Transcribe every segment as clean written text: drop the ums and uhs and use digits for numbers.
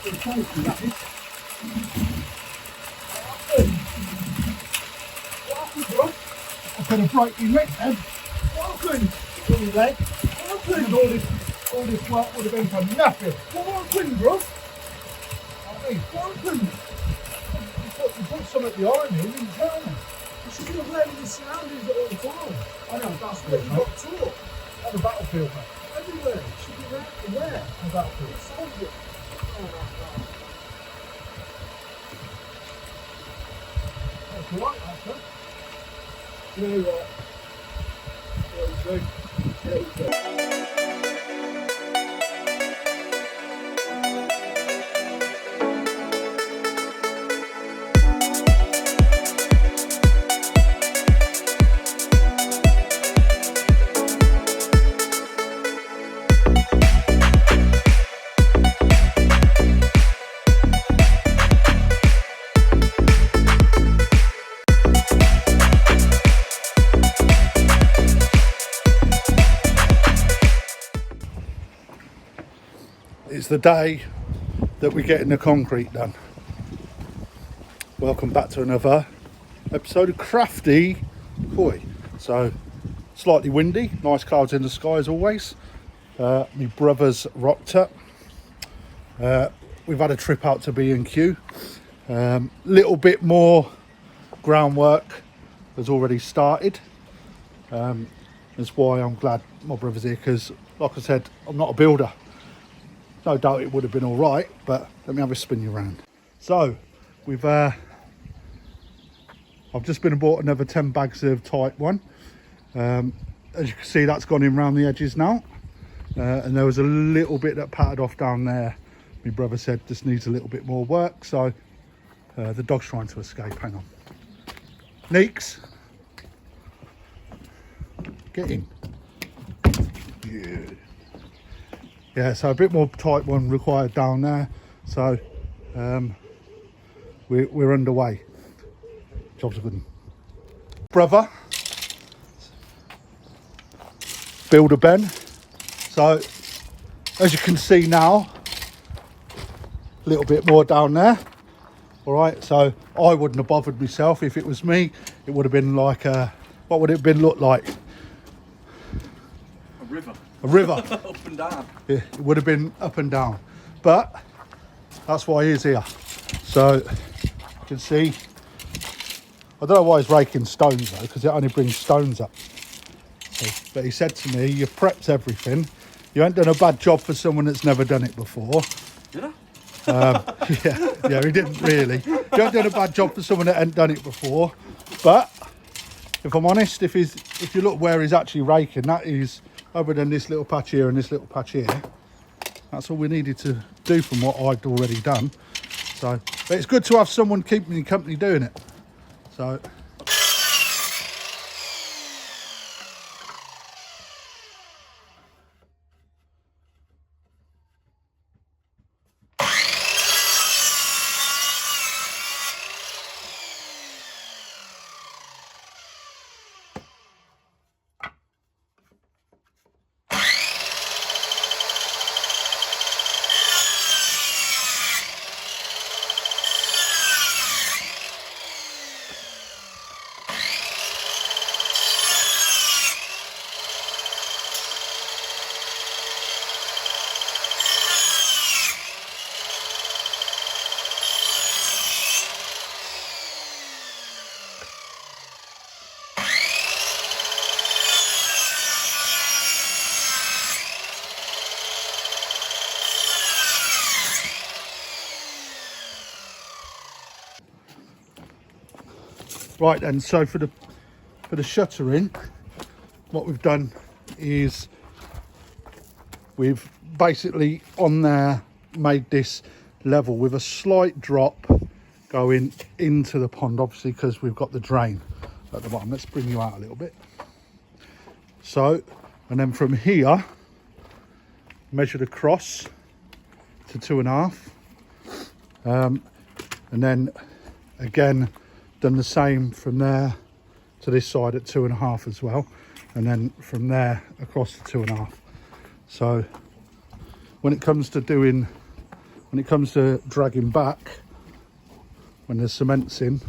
Thank you, that is. What happened, bro? I could have broke your neck then. What happened? Your leg. What happened? All this work would have been for nothing. What happened, bro? I mean, what happened? You put something behind me, you didn't tell me. You should be aware of your surroundings at all times. I know, that's what you got taught. On the battlefield, mate. Everywhere. You should be aware on the battlefield. Soldier. That's right, actually. You know what? It's the day that we're getting the concrete done. Welcome back to another episode of Krafty. Boy, so slightly windy, nice clouds in the sky as always. My brother's rocked up. We've had a trip out to B&Q. Little bit more groundwork has already started. That's why I'm glad my brother's here, because like I said, I'm not a builder. No doubt it would have been all right, but let me have a spin you around. So we've I've just been and bought another 10 bags of type 1. As you can see, that's gone in around the edges now, and there was a little bit that pattered off down there. My brother said this needs a little bit more work, so the dog's trying to escape. Hang on, Neeks, get in. Yeah, so a bit more type 1 required down there, so we're underway. Job's a good one. Brother, Builder Ben. So as you can see now, a little bit more down there. All right, so I wouldn't have bothered myself. If it was me, it would have been like what would it have been look like? A river. A river. Up and down. Yeah, it would have been up and down, but that's why he's here. So you can see, I don't know why he's raking stones though, because it only brings stones up. So, but he said to me, you've prepped everything. You ain't done a bad job for someone that's never done it before. Did I? Yeah, he didn't really. You haven't done a bad job for someone that ain't done it before. But if I'm honest, if you look where he's actually raking, that is, other than this little patch here and this little patch here, that's all we needed to do from what I'd already done. So, but it's good to have someone keeping you company doing it. So. Right then, so for the shuttering, what we've done is we've basically on there made this level with a slight drop going into the pond, obviously because we've got the drain at the bottom. Let's bring you out a little bit. So, and then from here, measured across to 2.5, and then again done the same from there to this side at 2.5 as well, and then from there across to 2.5. So when it comes to doing when it comes to dragging back, when the cement's in,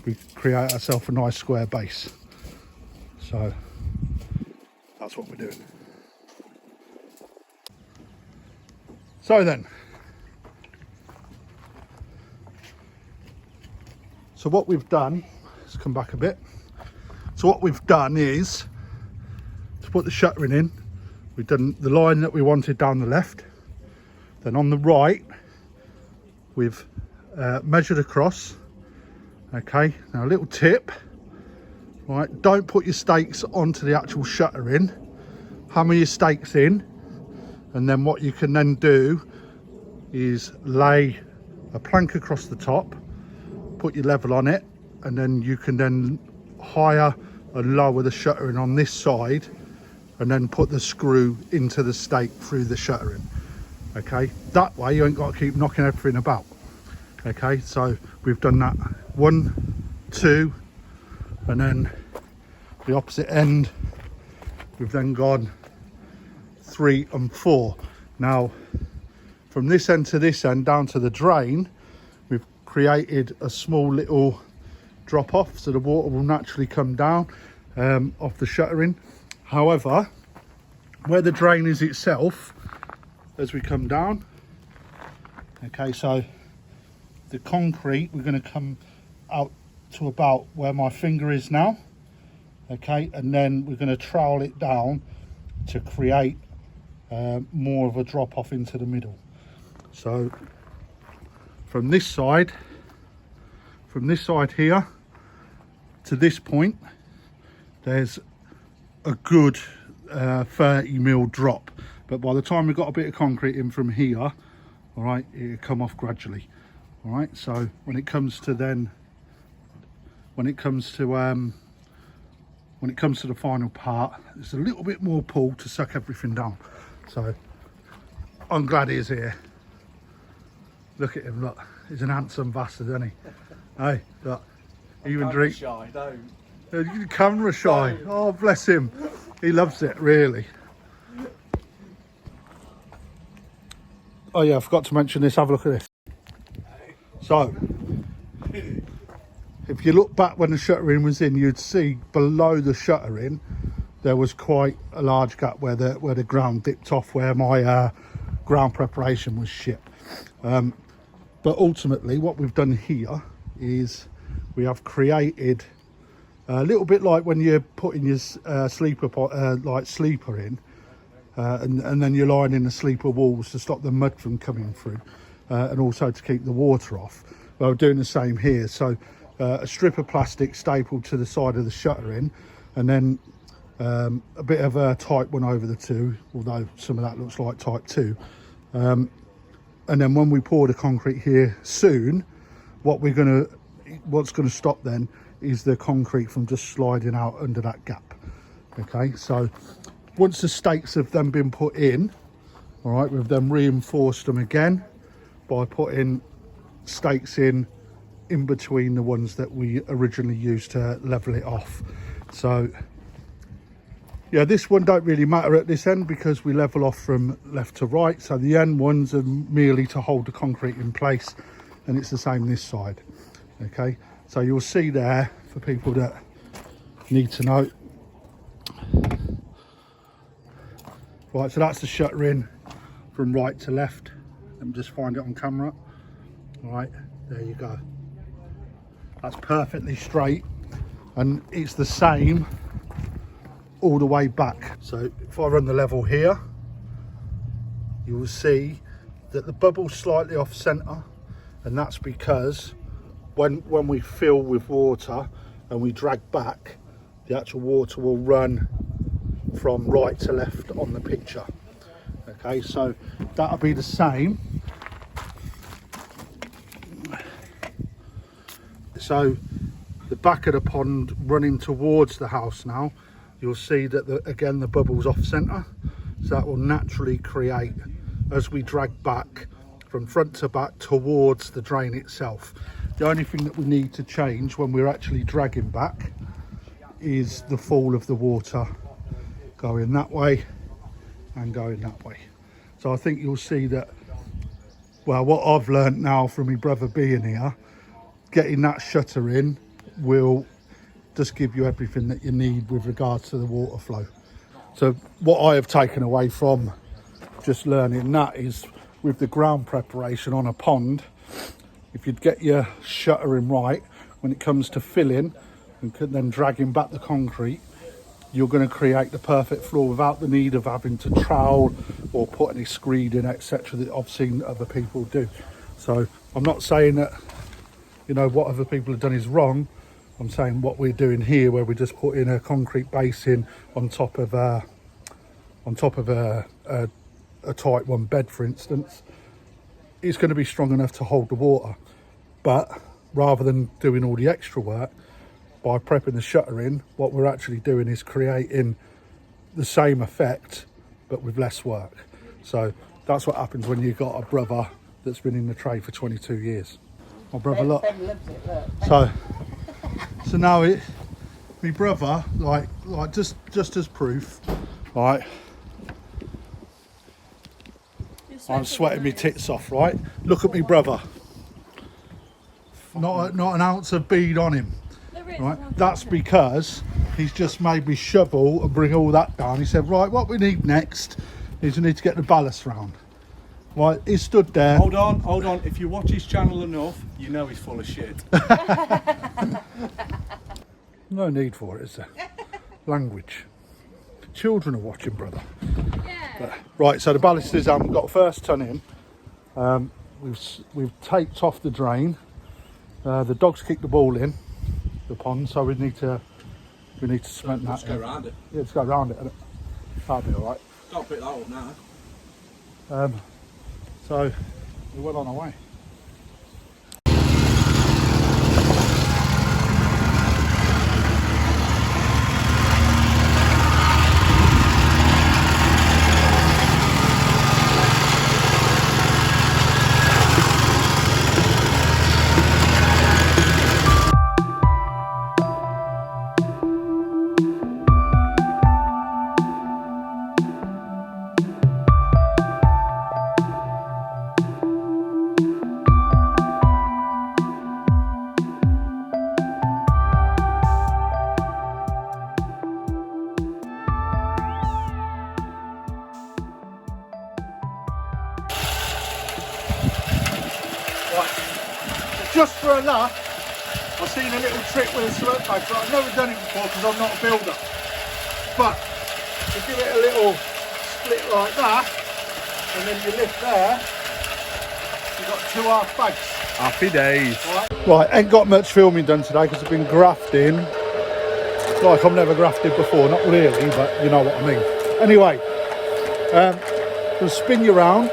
we create ourselves a nice square base. So that's what we're doing. So then, so what we've done, let's come back a bit. So what we've done is to put the shuttering in, we've done the line that we wanted down the left. Then on the right, we've measured across. Okay, now a little tip, right, don't put your stakes onto the actual shuttering. Hammer your stakes in, and then what you can then do is lay a plank across the top, put your level on it, and then you can then higher and lower the shuttering on this side, and then put the screw into the stake through the shuttering. Okay, that way you ain't got to keep knocking everything about. Okay, so we've done that 1, 2, and then the opposite end we've then gone 3 and 4. Now from this end to this end down to the drain, we've created a small little drop off, so the water will naturally come down off the shuttering. However, where the drain is itself, as we come down, okay, so the concrete, we're going to come out to about where my finger is now, okay, and then we're going to trowel it down to create more of a drop off into the middle. So from this side here to this point, there's a good 30mm drop, but by the time we've got a bit of concrete in from here, all right, it'll come off gradually. All right, so when it comes to the final part, there's a little bit more pull to suck everything down. So I'm glad he's here. Look at him, look, he's an handsome bastard, isn't he? Hey, look, even drink. Shy, don't. Camera shy. Oh, bless him. He loves it, really. Oh yeah, I forgot to mention this. Have a look at this. So, if you look back when the shuttering was in, you'd see below the shuttering there was quite a large gap where the ground dipped off, where my ground preparation was shit. But ultimately, what we've done here is we have created a little bit like when you're putting your sleeper in, and then you're lining the sleeper walls to stop the mud from coming through, and also to keep the water off. Well, we're doing the same here. So a strip of plastic stapled to the side of the shuttering, and then a bit of a type 1 over the 2, although some of that looks like type 2. And then when we pour the concrete here soon, what's going to stop then is the concrete from just sliding out under that gap. Okay, so once the stakes have then been put in, all right, we've then reinforced them again by putting stakes in between the ones that we originally used to level it off. So yeah, this one don't really matter at this end because we level off from left to right. So the end ones are merely to hold the concrete in place, and it's the same this side. Okay, so you'll see there, for people that need to know. Right, so that's the shuttering from right to left. Let me just find it on camera. All right, there you go. That's perfectly straight, and it's the same all the way back. So if I run the level here, you will see that the bubble's slightly off center, and that's because when we fill with water and we drag back, the actual water will run from right to left on the picture. Okay, so that'll be the same. So the back of the pond running towards the house now, you'll see that again the bubble's off center, so that will naturally create as we drag back from front to back towards the drain itself. The only thing that we need to change when we're actually dragging back is the fall of the water going that way and going that way. So I think you'll see that Well, what I've learnt now from my brother being here, getting that shutter in will just give you everything that you need with regards to the water flow. So what I have taken away from just learning that is with the ground preparation on a pond, if you'd get your shuttering right, when it comes to filling and then dragging back the concrete, you're going to create the perfect floor without the need of having to trowel or put any screed in, etc., that I've seen other people do. So I'm not saying that, you know, what other people have done is wrong. I'm saying what we're doing here, where we're just putting a concrete base in on top of a type 1 bed, for instance, is going to be strong enough to hold the water. But rather than doing all the extra work, by prepping the shutter in, what we're actually doing is creating the same effect but with less work. So that's what happens when you've got a brother that's been in the trade for 22 years. My brother, look. So now my brother, like just as proof, right, I'm sweating my tits off, right? Look at me brother. Not an ounce of bead on him. Right, that's because he's just made me shovel and bring all that down. He said, right, what we need next is we need to get the ballast round. Right, he stood there. Hold on. If you watch his channel enough, you know he's full of shit. No need for it, is there? Language. Children are watching, brother. Yeah. Right, so the ballast is got first ton in. We've taped off the drain. The dogs kicked the ball in the pond, so we need to cement that. Let's go round it. Yeah, let's go round it. That'll be all right. Don't pick that up now. So we're well on our way. Just for a laugh, I've seen a little trick with a cement paper. I've never done it before because I'm not a builder. But you give it a little split like that, and then you lift there, you've got 2 half bags. Happy days. Right, ain't got much filming done today because I've been grafting. Like I've never grafted before, not really, but you know what I mean. Anyway, we'll spin you round.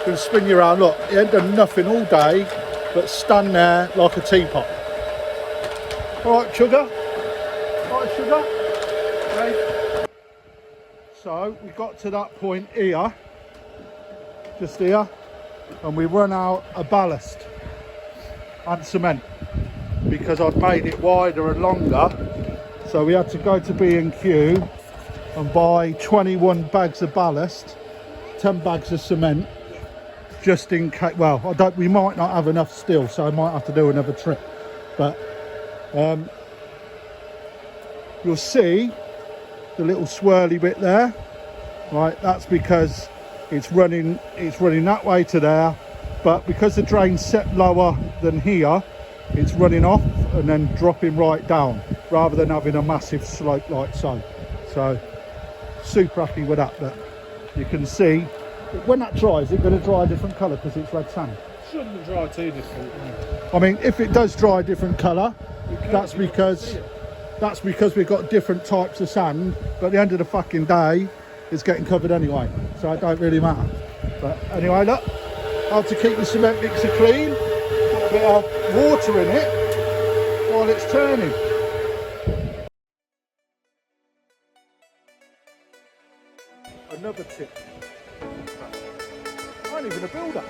Going to spin you around. Look, you ain't done nothing all day but stand there like a teapot. Alright, sugar. Alright, sugar. Okay. So we got to that point here, just here, and we run out of ballast and cement because I'd made it wider and longer. So we had to go to B&Q and buy 21 bags of ballast, 10 bags of cement. Just in case, well, we might not have enough still, so I might have to do another trip. But you'll see the little swirly bit there, right? That's because it's running that way to there, but because the drain's set lower than here, it's running off and then dropping right down, rather than having a massive slope like so. So super happy with that. But you can see, when that dries, it's going to dry a different colour because it's red sand. Shouldn't dry too different. I mean, if it does dry a different colour, that's because we've got different types of sand. But at the end of the fucking day, it's getting covered anyway, so it don't really matter. But anyway, look, how to keep the cement mixer clean. Put a bit of water in it while it's turning. Another tip. I ain't even a builder.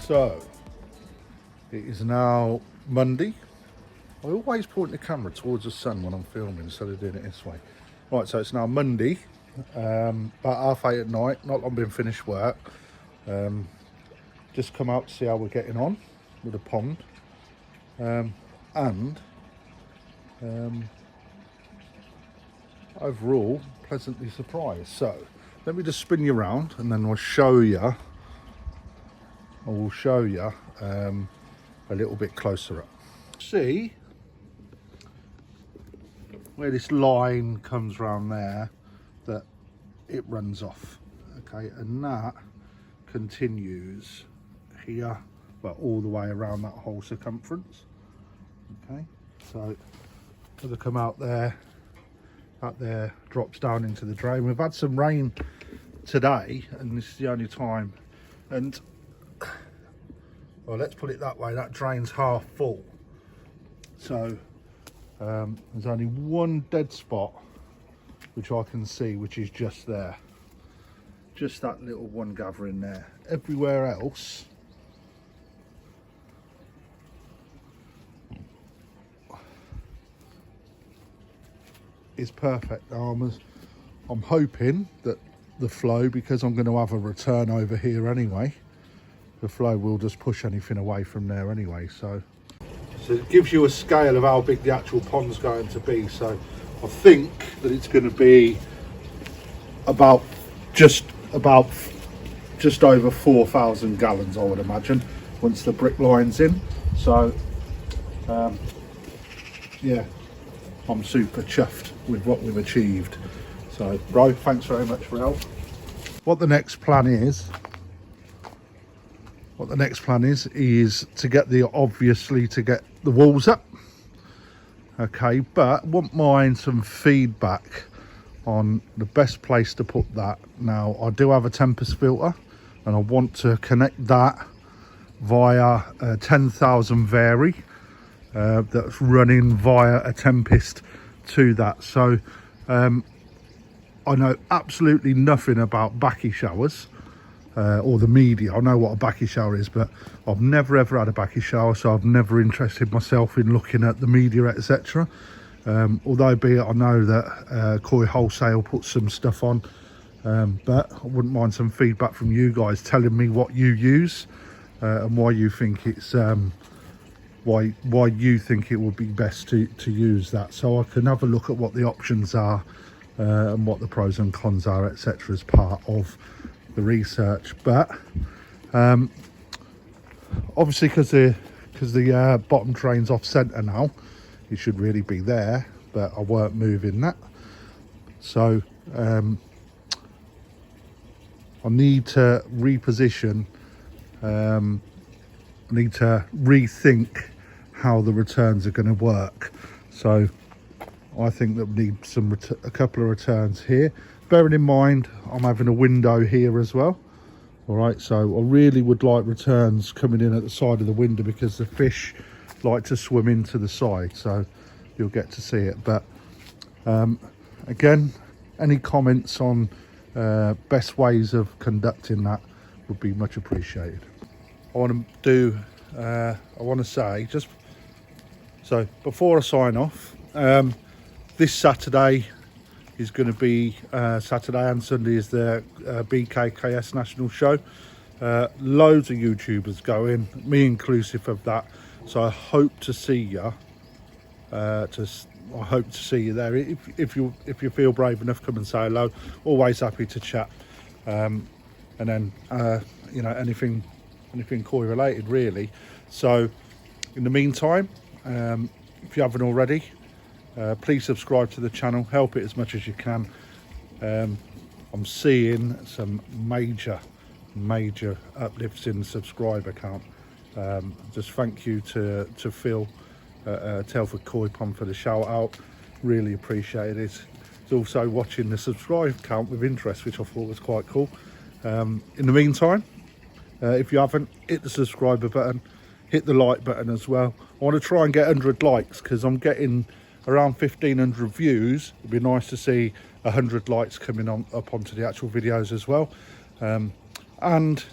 So it is now Monday. I always point the camera towards the sun when I'm filming instead of doing it this way. Right, so it's now Monday, about 8:30 at night, not long been finished work. Just come out to see how we're getting on with the pond. Overall, pleasantly surprised. So let me just spin you around and then I'll show you. I will show you a little bit closer up. See where this line comes around there, that it runs off, okay, and that continues here, well, all the way around that whole circumference. Okay, so as I come out there, that there drops down into the drain. We've had some rain today and this is the only time, and well, let's put it that way, that drain's half full. So there's only one dead spot which I can see, which is just there, just that little one gathering there. Everywhere else is perfect. Now I'm hoping that the flow, because I'm going to have a return over here anyway, the flow will just push anything away from there anyway. So it gives you a scale of how big the actual pond's going to be. So I think that it's going to be about just over 4,000 gallons, I would imagine, once the brick line's in. So yeah, I'm super chuffed with what we've achieved. So bro, thanks very much for help. What the next plan is to get obviously to get the walls up, okay, but wouldn't mind some feedback on the best place to put that. Now I do have a Tempest filter and I want to connect that via a 10,000 vary that's running via a Tempest to that. So I know absolutely nothing about backy showers or the media. I know what a backy shower is, but I've never ever had a backy shower, so I've never interested myself in looking at the media, etc. Although be it I know that Koi Wholesale puts some stuff on, but I wouldn't mind some feedback from you guys telling me what you use and why you think it's why you think it would be best to use that, so I can have a look at what the options are and what the pros and cons are, etc., as part of the research. But obviously because the bottom drain's off centre now, it should really be there, but I weren't moving that. So I need to reposition, I need to rethink how the returns are going to work. So I think that we need a couple of returns here, bearing in mind I'm having a window here as well. All right, so I really would like returns coming in at the side of the window because the fish like to swim into the side, so you'll get to see it. But again, any comments on best ways of conducting that would be much appreciated. I want to say, just so before I sign off, this Saturday is going to be Saturday and Sunday is the BKKS National Show. Loads of YouTubers going, me inclusive of that. So I hope to see you. I hope to see you there. If you feel brave enough, come and say hello. Always happy to chat. And then you know, anything koi related really. So in the meantime, if you haven't already, please subscribe to the channel, help it as much as you can. I'm seeing some major uplifts in the subscriber count. Just thank you to Phil Telford Koi Pond for the shout out, really appreciate it. It's also watching the subscribe count with interest, which I thought was quite cool. In the meantime, if you haven't, hit the subscriber button, hit the like button as well. I want to try and get 100 likes because I'm getting around 1,500 views. It'd be nice to see 100 likes coming up onto the actual videos as well. And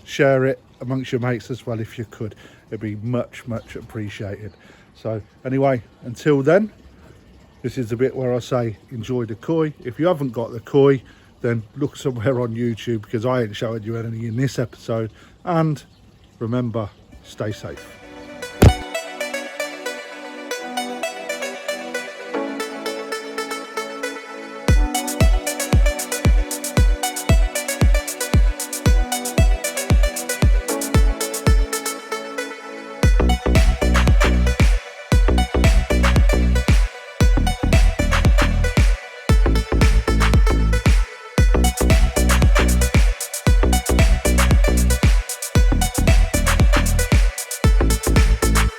share it amongst your mates as well if you could. It'd be much appreciated. So anyway, until then, this is the bit where I say enjoy the koi. If you haven't got the koi, then look somewhere on YouTube, because I ain't showing you anything in this episode. And remember, stay safe.